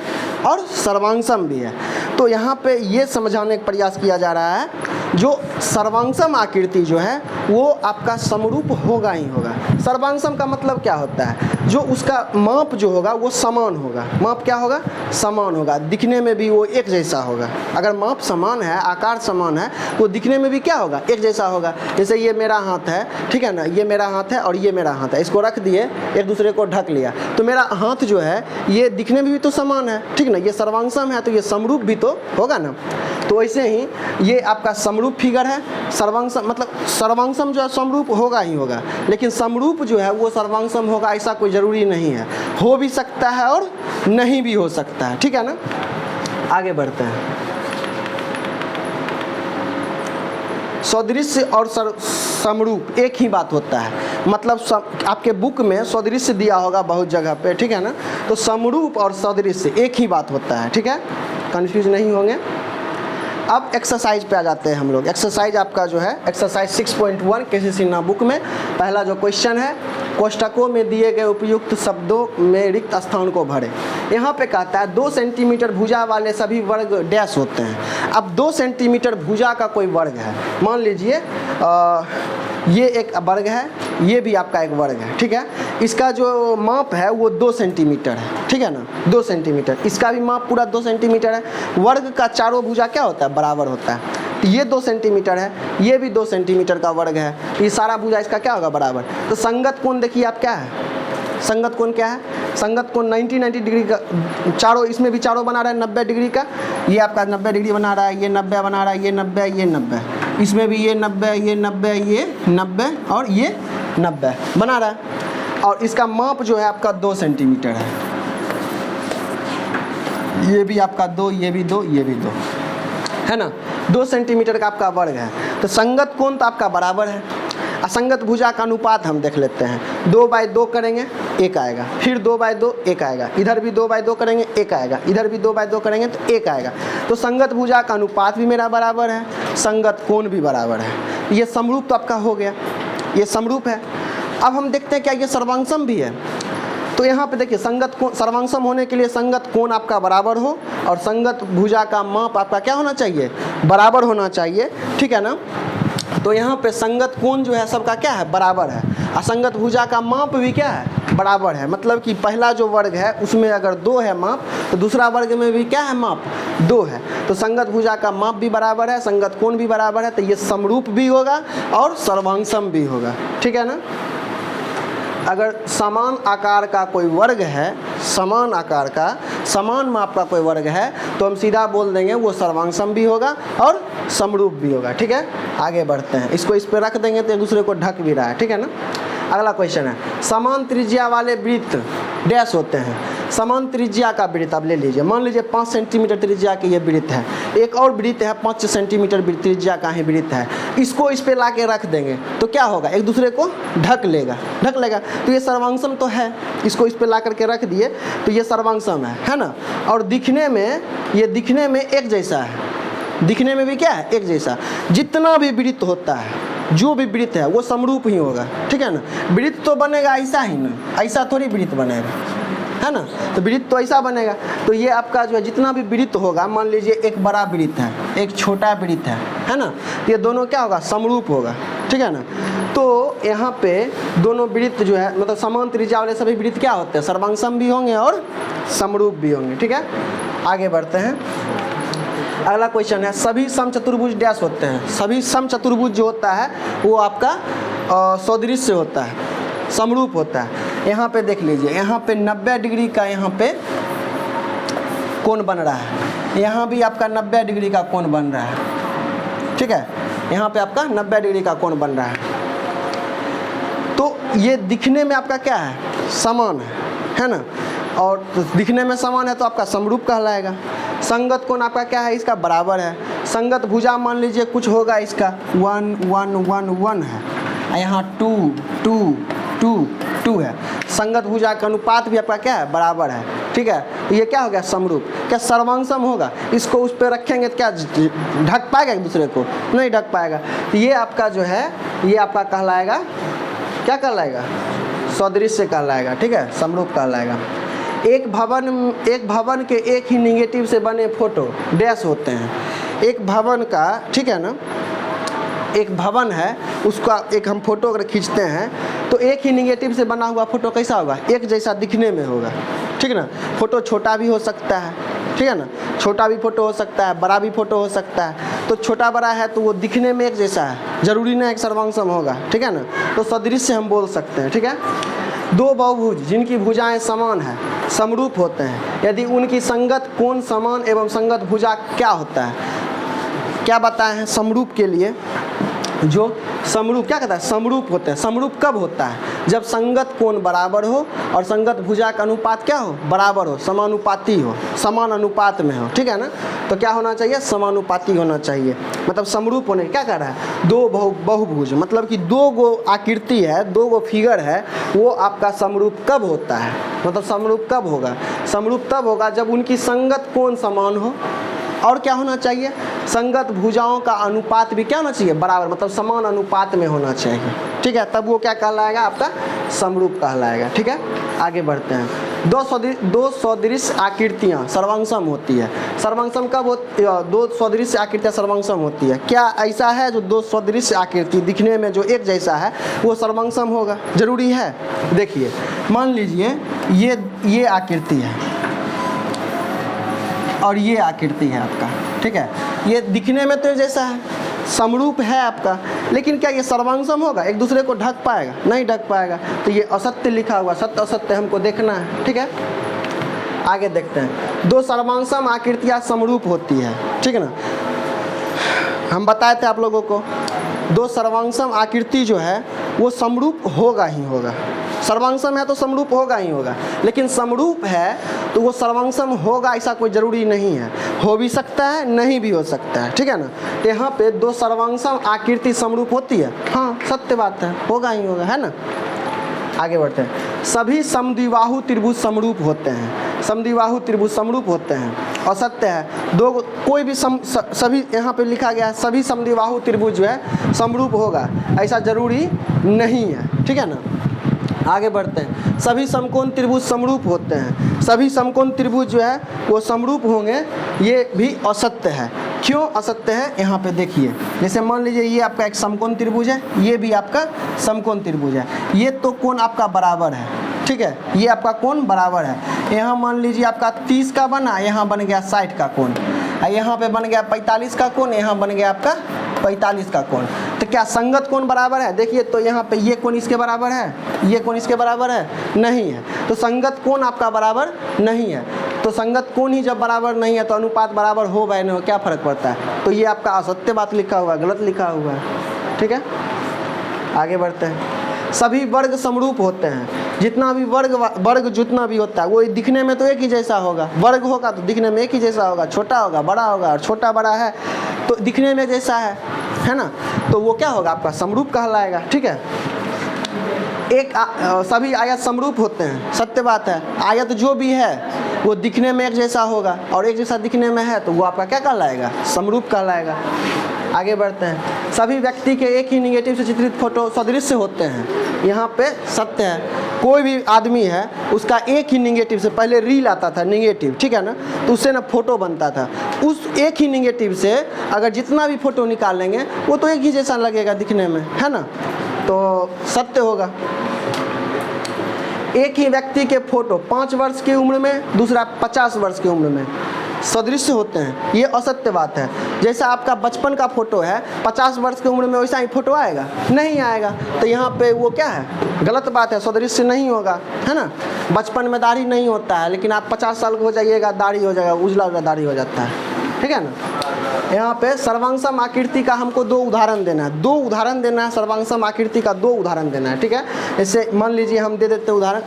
और सर्वांगसम भी है। तो यहाँ पे ये समझाने का प्रयास किया जा रहा है जो सर्वांगसम आकृति जो है वो आपका समरूप होगा ही होगा। सर्वांगसम का मतलब क्या होता है, जो उसका माप जो होगा वो समान होगा। माप क्या होगा, समान होगा, दिखने में भी वो एक जैसा होगा। अगर माप समान है, आकार समान है, तो दिखने में भी क्या होगा, एक जैसा होगा। जैसे ये मेरा हाथ है, ठीक है ना, ये मेरा हाथ है और ये मेरा हाथ है, इसको रख दिए, एक दूसरे को ढक लिया, तो मेरा हाथ जो है ये दिखने में भी तो समान है, ठीक ना। ये सर्वांगसम है तो ये समरूप भी तो होगा ना। तो ऐसे ही ये आपका समरूप फिगर है। सर्वांगसम मतलब सर्वांगसम जो है समरूप होगा ही होगा, लेकिन समरूप जो है वो सर्वांगसम होगा ऐसा कोई ज़रूरी नहीं है। हो भी सकता है और नहीं भी हो सकता है, ठीक है ना। आगे बढ़ते हैं। सदृश्य और समरूप एक ही बात होता है। मतलब आपके बुक में सदृश्य दिया होगा बहुत जगह पे, ठीक है ना। तो समरूप और सदृश्य एक ही बात होता है, ठीक है, कंफ्यूज नहीं होंगे। अब एक्सरसाइज पे आ जाते हैं हम लोग। एक्सरसाइज आपका जो है एक्सरसाइज 6.1 केसीसी सिन्हा बुक में पहला जो क्वेश्चन है, कोष्ठकों में दिए गए उपयुक्त शब्दों में रिक्त स्थान को भरें। यहाँ पे कहता है 2 सेंटीमीटर भुजा वाले सभी वर्ग डैश होते हैं। अब 2 सेंटीमीटर भुजा का कोई वर्ग है, मान लीजिए ये एक वर्ग है, ये भी आपका एक वर्ग है, ठीक है। इसका जो माप है वो 2 सेंटीमीटर है, ठीक है ना, 2 सेंटीमीटर। इसका भी माप पूरा 2 सेंटीमीटर है। वर्ग का चारों भुजा क्या होता है, बराबर होता है। ये 2 सेंटीमीटर है, ये भी 2 सेंटीमीटर का वर्ग है, ये सारा भुजा इसका क्या होगा, बराबर। तो संगत कोण देखिए आप क्या है, संगत कोण क्या है, संगत कोण 90 डिग्री का, चारों इसमें भी चारों बना रहा है 90 डिग्री का। ये आपका 90 डिग्री बना रहा है, ये 90 बना रहा है, ये 90, ये 90, इसमें भी ये 90, ये 90, ये 90 और ये 90 बना रहा है। और इसका माप जो है आपका 2 सेंटीमीटर है। ये भी आपका 2, ये भी 2, ये भी 2 है ना, 2 सेंटीमीटर का आपका वर्ग है। तो संगत कोण तो आपका बराबर है। असंगत भुजा का अनुपात हम देख लेते हैं। 2/2 करेंगे 1 आएगा, फिर 2/2 1 आएगा, इधर भी 2/2 करेंगे 1 आएगा, इधर भी 2/2 करेंगे तो 1 आएगा। तो संगत भुजा का अनुपात भी मेरा बराबर है, संगत कोण भी बराबर है। ये समरूप तो आपका हो गया, ये समरूप है। अब हम देखते हैं क्या ये सर्वांगसम भी है। तो यहाँ पे देखिए संगत कोण, सर्वांगसम होने के लिए संगत कोण आपका बराबर हो और संगत भुजा का माप आपका क्या होना चाहिए, बराबर होना चाहिए, ठीक है ना। तो यहाँ पे संगत कोण जो है सबका क्या है, बराबर है। असंगत भुजा का माप भी क्या है, बराबर है। मतलब कि पहला जो वर्ग है उसमें अगर 2 है माप, तो दूसरा वर्ग में भी क्या है, माप 2 है। तो संगत भुजा का माप भी बराबर है, संगत कोण भी बराबर है। तो ये समरूप भी होगा और सर्वांगसम भी होगा, ठीक है ना। अगर समान आकार का कोई वर्ग है, समान आकार का समान माप का कोई वर्ग है, तो हम सीधा बोल देंगे वो सर्वांगसम भी होगा और समरूप भी होगा, ठीक है। आगे बढ़ते हैं, इसको इस पर रख देंगे तो एक दूसरे को ढक भी रहा है, ठीक है ना। अगला क्वेश्चन है, समान त्रिज्या वाले वृत्त डैश होते हैं। समान त्रिज्या का वृत्त आप ले लीजिए, मान लीजिए 5 सेंटीमीटर त्रिज्या की ये वृत्त है, एक और वृत्त है 5 सेंटीमीटर त्रिज्या का ही वृत्त है। इसको इस पे ला के रख देंगे तो क्या होगा, एक दूसरे को ढक लेगा, ढक लेगा। तो ये सर्वांगसम तो है, इसको इस पे ला करके रख दिए तो ये सर्वांगसम है ना। और दिखने में, ये दिखने में एक जैसा है, दिखने में भी क्या है, एक जैसा। जितना भी वृत्त होता है, जो भी वृत्त है वो समरूप ही होगा, ठीक है ना। वृत्त तो बनेगा ऐसा ही ना, ऐसा थोड़ी वृत्त बनेगा, है ना। तो वृत्त तो ऐसा बनेगा। तो ये आपका जो है जितना भी वृत्त होगा, मान लीजिए एक बड़ा वृत्त है, एक छोटा वृत्त है ना, ये दोनों क्या होगा, समरूप होगा, ठीक है ना। तो यहाँ पे दोनों वृत्त जो है, मतलब समान त्रिज्या वाले सभी वृत्त क्या होते हैं, सर्वांगसम भी होंगे और समरूप भी होंगे, ठीक है। आगे बढ़ते हैं। अगला क्वेश्चन है, सभी समचतुर्भुज डैश होते हैं। सभी समचतुर्भुज जो होता है वो आपका सदृश्य होता है, समरूप होता है। यहाँ पे देख लीजिए, यहाँ पे 90 डिग्री का यहाँ पे कोण बन रहा है, यहाँ भी आपका 90 डिग्री का कोण बन रहा है, ठीक है। यहाँ पे आपका 90 डिग्री का कोण बन रहा है। तो ये दिखने में आपका क्या है, समान है ना। और दिखने में समान है तो आपका समरूप कहलाएगा। संगत कोण आपका क्या है, इसका बराबर है। संगत भुजा मान लीजिए कुछ होगा, इसका 1 1 1 1 है, यहाँ 2 2 2 2 है। संगत भुजा का अनुपात भी आपका क्या है, बराबर है, ठीक है। ये क्या हो गया, समरूप। क्या सर्वांगसम होगा, इसको उस पर रखेंगे तो क्या ढक पाएगा एक दूसरे को, नहीं ढक पाएगा। ये आपका जो है, ये आपका कहलाएगा, क्या कहलाएगा, सदृश्य कहलाएगा, ठीक है, समरूप कहलाएगा। एक भवन के एक ही निगेटिव से बने फोटो डैश होते हैं। एक भवन का, ठीक है ना, एक भवन है, उसका एक हम फोटो अगर खींचते हैं तो एक ही निगेटिव से बना हुआ फोटो कैसा होगा, एक जैसा दिखने में होगा, ठीक है ना। फोटो छोटा भी हो सकता है, ठीक है ना, छोटा भी फोटो हो सकता है, बड़ा भी फोटो हो सकता है। तो छोटा बड़ा है तो वो दिखने में एक जैसा है, जरूरी नहीं एक सर्वांगसम होगा, ठीक है ना। तो सदृश्य हम बोल सकते हैं, ठीक है। दो बहुभुज जिनकी भुजाएं समान है समरूप होते हैं यदि उनकी संगत कोण समान एवं संगत भुजा क्या होता है, क्या बताए हैं समरूप के लिए। जो समरूप क्या कहता है, समरूप होते हैं। समरूप कब होता है, जब संगत कोण बराबर हो और संगत भुजा का अनुपात क्या हो, बराबर हो, समानुपाती हो, समान अनुपात में हो, ठीक है ना। तो क्या होना चाहिए, समानुपाती होना चाहिए। मतलब समरूप होने क्या कह रहा है, दो बहुभुज मतलब कि दो गो आकृति है, दो गो फिगर है, वो आपका समरूप कब होता है, मतलब समरूप कब होगा, समरूप तब होगा जब उनकी संगत कोण समान हो और क्या होना चाहिए, संगत भुजाओं का अनुपात भी क्या होना चाहिए, बराबर, मतलब समान अनुपात में होना चाहिए, ठीक है। तब वो क्या कहलाएगा, आपका समरूप कहलाएगा, ठीक है। आगे बढ़ते हैं। दो सदृश आकृतियाँ सर्वांगसम होती है। सर्वांगसम कब होती है? दो सदृश आकृतियाँ सर्वांगसम होती है। क्या ऐसा है जो दो सदृश आकृति दिखने में जो एक जैसा है वो सर्वांगसम होगा? जरूरी है। देखिए मान लीजिए ये आकृति है और ये आकृति है आपका, ठीक है। ये दिखने में तो एक जैसा है, समरूप है आपका, लेकिन क्या ये सर्वांगसम होगा? एक दूसरे को ढक पाएगा? नहीं ढक पाएगा। तो ये असत्य लिखा हुआ, सत्य असत्य हमको देखना है, ठीक है। आगे देखते हैं। दो सर्वांगसम आकृतियाँ समरूप होती है, ठीक है ना। हम बताए थे आप लोगों को दो सर्वांगसम आकृति जो है वो समरूप होगा ही होगा। सर्वांगसम है तो समरूप होगा ही होगा, लेकिन समरूप है तो वो सर्वांगसम होगा ऐसा कोई ज़रूरी नहीं है। हो भी सकता है, नहीं भी हो सकता है, ठीक है ना। तो यहाँ पे दो सर्वांगसम आकृति समरूप होती है, हाँ सत्य बात है, होगा ही होगा, है ना। आगे बढ़ते हैं। सभी समद्विबाहु त्रिभुज समरूप होते हैं। समद्विबाहु त्रिभुज समरूप होते हैं, असत्य है। दो कोई भी सभी यहाँ पे लिखा गया है सभी समद्विबाहु त्रिभुज जो है समरूप होगा, ऐसा जरूरी नहीं है, ठीक है ना। आगे बढ़ते हैं। सभी समकोण त्रिभुज समरूप होते हैं। सभी समकोण त्रिभुज जो है वो समरूप होंगे, ये भी असत्य है। क्यों असत्य है? यहाँ पे देखिए, जैसे मान लीजिए ये आपका एक समकोण त्रिभुज है, ये भी आपका समकोण त्रिभुज है। ये तो कोण आपका बराबर है, ठीक है, ये आपका कोण बराबर है। यहाँ मान लीजिए आपका 30 का बना, यहाँ बन गया 60 का कोण, यहाँ पे बन गया 45 का कोण, यहाँ बन गया आपका 45 का कोण। तो क्या संगत कोण बराबर है? देखिए तो यहाँ पे ये कोण इसके बराबर है, ये कोण इसके बराबर है, नहीं है। तो संगत कोण आपका बराबर नहीं है। तो संगत कोण ही जब बराबर नहीं है तो अनुपात बराबर हो या नहीं हो क्या फ़र्क पड़ता है? तो ये आपका असत्य बात लिखा हुआ है, गलत लिखा हुआ है, ठीक है। आगे बढ़ते हैं। सभी वर्ग समरूप होते हैं। जितना भी वर्ग जितना भी होता है वो दिखने में तो एक ही जैसा होगा। वर्ग होगा तो दिखने में एक ही जैसा होगा, छोटा होगा बड़ा होगा, और छोटा बड़ा है तो दिखने में जैसा है ना। तो वो क्या होगा? आपका समरूप कहलाएगा, ठीक है। सभी आयत समरूप होते हैं, सत्य बात है। आयत जो भी है वो दिखने में एक जैसा होगा, और एक जैसा दिखने में है तो वो आपका क्या कहलाएगा? समरूप कहलाएगा। आगे बढ़ते हैं। सभी व्यक्ति के एक ही निगेटिव से चित्रित फोटो सदृश्य होते हैं। यहाँ पे सत्य है। कोई भी आदमी है उसका एक ही निगेटिव से, पहले रील आता था निगेटिव, ठीक है ना, तो उससे ना फोटो बनता था। उस एक ही निगेटिव से अगर जितना भी फोटो निकालेंगे वो तो एक ही जैसा लगेगा दिखने में, है ना। तो सत्य होगा। एक ही व्यक्ति के फोटो 5 वर्ष की उम्र में, दूसरा 50 वर्ष की उम्र में सदृश्य होते हैं, ये असत्य बात है। जैसा आपका बचपन का फोटो है, 50 वर्ष की उम्र में वैसा ही फोटो आएगा? नहीं आएगा। तो यहाँ पे वो क्या है? गलत बात है, सदृश्य नहीं होगा, है ना। बचपन में दाढ़ी नहीं होता है, लेकिन आप 50 साल के हो जाइएगा दाढ़ी हो जाएगा, उजला उजला दाढ़ी हो जाता है, ठीक है ना। यहाँ पे सर्वांगसम आकृति का हमको 2 उदाहरण देना है। 2 उदाहरण देना है, सर्वांगसम आकृति का 2 उदाहरण देना है, ठीक है। जैसे मान लीजिए हम दे देते उदाहरण,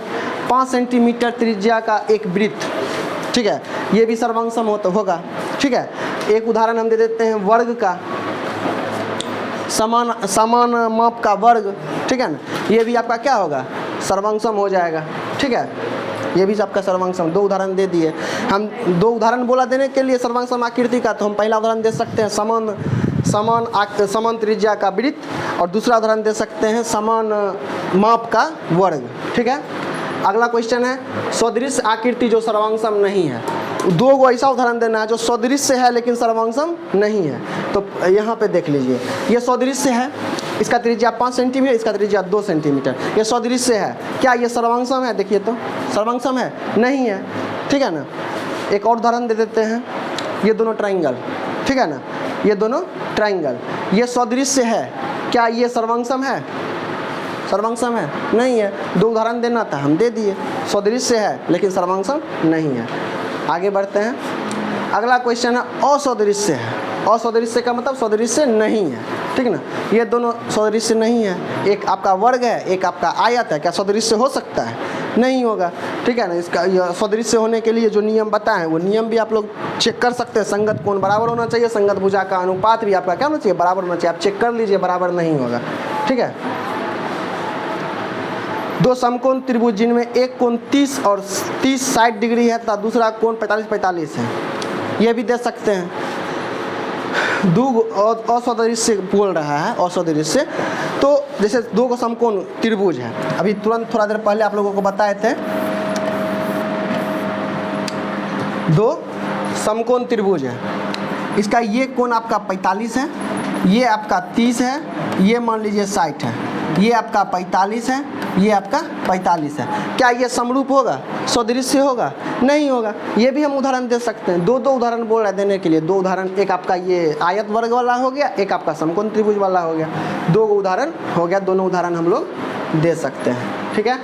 5 सेंटीमीटर त्रिज्या का एक वृत्त, ठीक है, ये भी सर्वांगसम होगा, ठीक है। एक उदाहरण हम दे देते हैं वर्ग का, समान माप का वर्ग, ठीक है ना, ये भी आपका क्या होगा? सर्वांगसम हो जाएगा, ठीक है। ये भी आपका सर्वांगसम। 2 उदाहरण दे दिए हम। 2 उदाहरण बोला देने के लिए सर्वांगसम आकृति का, तो हम पहला उदाहरण दे सकते हैं समान त्रिज्या का वृत्त, और दूसरा उदाहरण दे सकते हैं समान माप का वर्ग, ठीक है। अगला क्वेश्चन है सदृश आकृति जो सर्वांगसम नहीं है। 2 को ऐसा उदाहरण देना है जो सदृश है लेकिन सर्वांगसम नहीं है। तो यहाँ पे देख लीजिए, ये सदृश है, इसका त्रिज्या 5 सेंटीमीटर, इसका त्रिज्या 2 सेंटीमीटर, ये सदृश है। क्या ये सर्वांगसम है? देखिए तो सर्वांगसम है? नहीं है, ठीक है ना। एक और उदाहरण दे देते हैं, ये दोनों ट्राइंगल, ठीक है ना, ये दोनों ट्राइंगल, ये सदृश है। क्या ये सर्वांगसम है? सर्वांगसम है? नहीं है। 2 उदाहरण देना था, हम दे दिए। सदृश है लेकिन सर्वांगसम नहीं है। आगे बढ़ते हैं। अगला क्वेश्चन है असदृश्य है। असदृश्य का मतलब सदृश्य नहीं है, ठीक ना। ये दोनों सदृश्य नहीं है। एक आपका वर्ग है, एक आपका आयत है। क्या सदृश्य हो सकता है? नहीं होगा, ठीक है ना। इसका सदृश्य होने के लिए जो नियम बताए हैं वो नियम भी आप लोग चेक कर सकते हैं। संगत कोण बराबर होना चाहिए, संगत भुजा का अनुपात भी आपका क्या होना चाहिए? बराबर होना चाहिए। आप चेक कर लीजिए, बराबर नहीं होगा, ठीक है। 2 समकोण त्रिभुज जिनमें एक कोण 30 और 60 डिग्री है तथा दूसरा कोण 45 है, ये भी दे सकते हैं। असदृश्य बोल रहा है, असदृश्य। तो जैसे 2 समकोण त्रिभुज है, अभी तुरंत थोड़ा देर पहले आप लोगों को बताए थे दो समकोण त्रिभुज है, इसका ये कोण आपका 45 है, ये आपका 30 है, ये मान लीजिए 60 है, ये आपका 45 है, ये आपका 45 है। क्या ये समरूप होगा, सदृश्य होगा? नहीं होगा। ये भी हम उदाहरण दे सकते हैं, दो उदाहरण बोल रहे हैं देने के लिए, दो उदाहरण, एक आपका ये आयत वर्ग वाला हो गया, एक आपका समकोण त्रिभुज वाला हो गया, दो उदाहरण हो गया, दोनों उदाहरण हम लोग दे सकते हैं। ठीक है,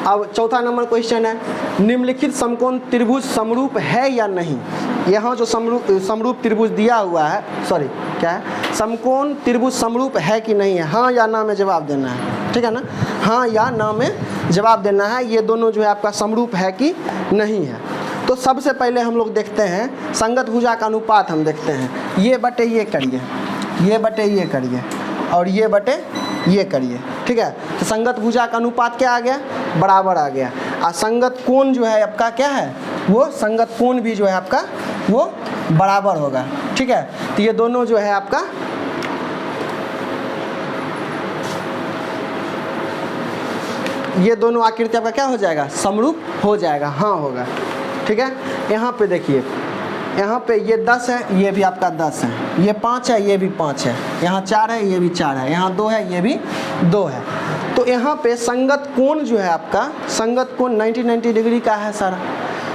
अब चौथा नंबर क्वेश्चन है, निम्नलिखित समकोण त्रिभुज समरूप है या नहीं। यहाँ जो समरूप त्रिभुज दिया हुआ है, सॉरी क्या है, समकोण त्रिभुज समरूप है कि नहीं है, हाँ या ना में जवाब देना है। ठीक है ना, हाँ या ना में जवाब देना है, ये दोनों जो है आपका समरूप है कि नहीं है। तो सबसे पहले हम लोग देखते हैं संगत भुजा का अनुपात, हम देखते हैं ये बटे ये करिए, ये बटे ये करिए, और ये बटे ये करिए। ठीक है, तो संगत भुजा का अनुपात क्या आ गया, बराबर आ गया। और संगत कोण जो है आपका क्या है, वो संगत कोण भी जो है आपका वो बराबर होगा। ठीक है, तो ये दोनों जो है आपका ये दोनों आकृति आपका क्या हो जाएगा, समरूप हो जाएगा, हाँ होगा। ठीक है, यहाँ पे देखिए, यहाँ पे ये 10 है, ये भी आपका 10 है, ये 5 है, ये भी 5 है, यहाँ 4 है, ये भी 4 है, यहाँ 2 है, ये भी 2 है। तो यहाँ पे संगत कोण जो है आपका, संगत कोण 90 डिग्री का है सारा,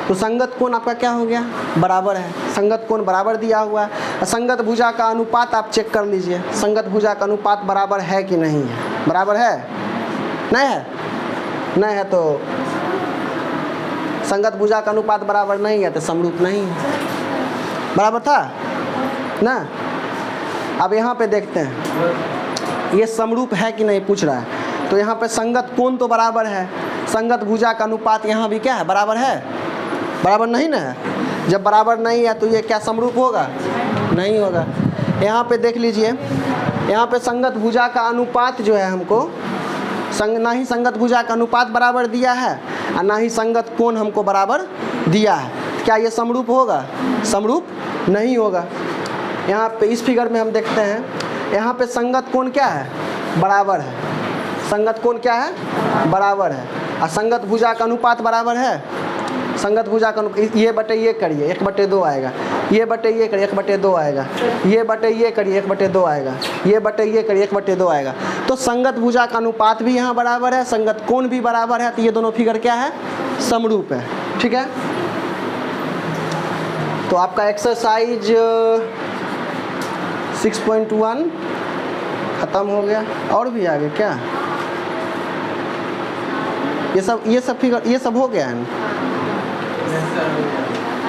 तो संगत कोण आपका क्या हो गया, बराबर है। संगत कोण बराबर दिया हुआ है। संगत भुजा का अनुपात आप चेक कर लीजिए, संगत भुजा का अनुपात बराबर है कि नहीं है, बराबर है, नहीं है, नहीं है तो संगत भुजा का अनुपात बराबर नहीं है तो समरूप नहीं है, बराबर था ना। अब यहाँ पे देखते हैं ये समरूप है कि नहीं पूछ रहा है, तो यहाँ पे संगत कोण तो बराबर है, संगत भुजा का अनुपात यहाँ भी क्या है, बराबर है, बराबर नहीं ना है। जब बराबर नहीं है तो ये क्या समरूप होगा, नहीं होगा। यहाँ पे देख लीजिए, यहाँ पे संगत भुजा का अनुपात जो है हमको ना ही संगत भुजा का अनुपात बराबर दिया है और ना ही संगत कोण हमको बराबर दिया है। क्या ये समरूप होगा, समरूप नहीं होगा। यहाँ पे इस फिगर में हम देखते हैं, यहाँ पे संगत कोण क्या है, बराबर है, संगत कोण क्या है, बराबर है, और संगत भुजा का अनुपात बराबर है। संगत भुजा का ये बटे ये करिए 1/2 आएगा, ये बटे ये करिए 1/2 आएगा, ये बटे ये करिए 1/2 आएगा, ये बटे ये करिए 1/2 आएगा। तो संगत भुजा का अनुपात भी यहाँ बराबर है, संगत कोण भी बराबर है, तो ये दोनों फिगर क्या है, समरूप है। ठीक है, तो आपका एक्सरसाइज 6.1 ख़त्म हो गया। और भी आगे क्या, ये सब फिगर ये सब हो गया है,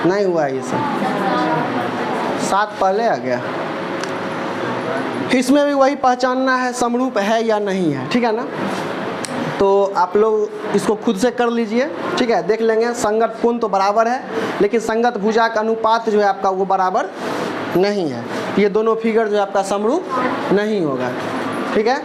नहीं हुआ ये सब, 7 पहले आ गया। इसमें भी वही पहचानना है समरूप है या नहीं है। ठीक है ना, तो आप लोग इसको खुद से कर लीजिए। ठीक है, देख लेंगे संगत कोण तो बराबर है, लेकिन संगत भुजा का अनुपात जो है आपका वो बराबर नहीं है, ये दोनों फिगर जो है आपका समरूप नहीं होगा। ठीक है,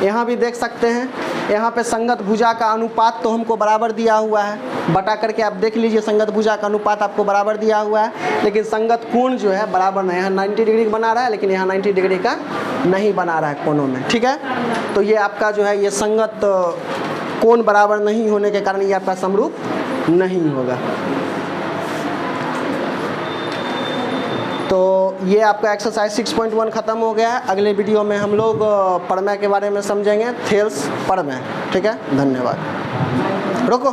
यहाँ भी देख सकते हैं, यहाँ पे संगत भुजा का अनुपात तो हमको बराबर दिया हुआ है, बटा करके आप देख लीजिए, संगत भुजा का अनुपात आपको बराबर दिया हुआ है, लेकिन संगत कोण जो है बराबर नहीं है। 90 डिग्री बना रहा है, लेकिन यहाँ 90 डिग्री का नहीं बना रहा है कोणों में। ठीक है, तो ये आपका जो है ये संगत कोण बराबर नहीं होने के कारण ये आपका समरूप नहीं होगा। तो ये आपका एक्सरसाइज 6.1 ख़त्म हो गया है। अगले वीडियो में हम लोग प्रमेय के बारे में समझेंगे, थेल्स प्रमेय। ठीक है, धन्यवाद। रोको।